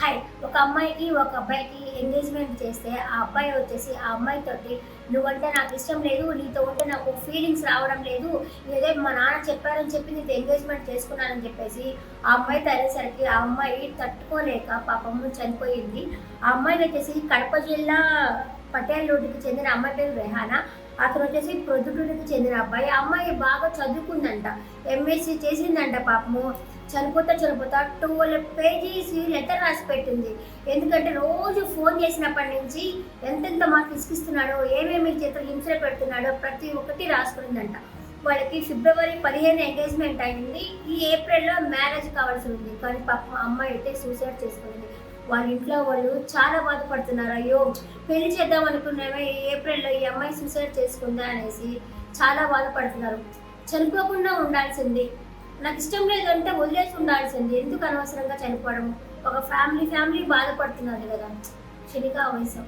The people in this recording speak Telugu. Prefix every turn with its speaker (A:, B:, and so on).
A: హాయ్. ఒక అమ్మాయికి, ఒక అబ్బాయికి ఎంగేజ్‌మెంట్ చేస్తే, ఆ అబ్బాయి వచ్చేసి ఆ అమ్మాయితోటి "నువ్వంటే నాకు ఇష్టం లేదు. నీతో ఉంటే నాకు ఫీలింగ్స్ రావడం లేదు. ఏదో మా నాన్న చెప్పారని చెప్పి నీతో ఎంగేజ్‌మెంట్ చేసుకున్నానని" చెప్పేసి ఆ అమ్మాయితో అనేసరికి ఆ అమ్మాయి తట్టుకోలేక పాపం చనిపోయింది. ఆ అమ్మాయిదొచ్చేసి కడప జిల్లా పటేల్ రోడ్డుకి చెందిన అమ్మాయి పేరు రెహానా. అతనొచ్చేసి ప్రొద్దుటూరుకి చెందిన అబ్బాయి. ఆ అమ్మాయి బాగా చదువుకుందంట. ఎంఎస్సీ చేసిందంట పాపము. చనిపోతా 12 పేజీస్ లెటర్ రాసి పెట్టింది. ఎందుకంటే రోజు ఫోన్ చేసినప్పటి నుంచి ఎంతెంత మాకు ఇసుకిస్తున్నాడో, ఏమేమి చేతులు హింసలు పెడుతున్నాడో ప్రతి ఒక్కటి రాసుకునిందంట. వాళ్ళకి ఫిబ్రవరి 15 ఎంగేజ్‌మెంట్ అయింది. ఈ ఏప్రిల్‌లో మ్యారేజ్ కావాల్సి ఉంది. కానీ పాపం ఆ అమ్మాయి అయితే సూసైడ్ చేసుకుంది. వాళ్ళ ఇంట్లో వాళ్ళు చాలా బాధపడుతున్నారు. అయ్యో! పెళ్లి చేద్దాం అనుకున్నామే ఈ ఏప్రిల్‌లో ఈ అమ్మాయి సూసైడ్ చేసుకుందా అనేసి చాలా బాధపడుతున్నారు. చనిపోకుండా ఉండాల్సింది. నాకిష్టం లేదంటే వదిలేసి ఉండాల్సింది. ఎందుకు అనవసరంగా చనిపోవడం? ఒక ఫ్యామిలీ బాధపడుతున్నది గదా! క్షణికావేశం.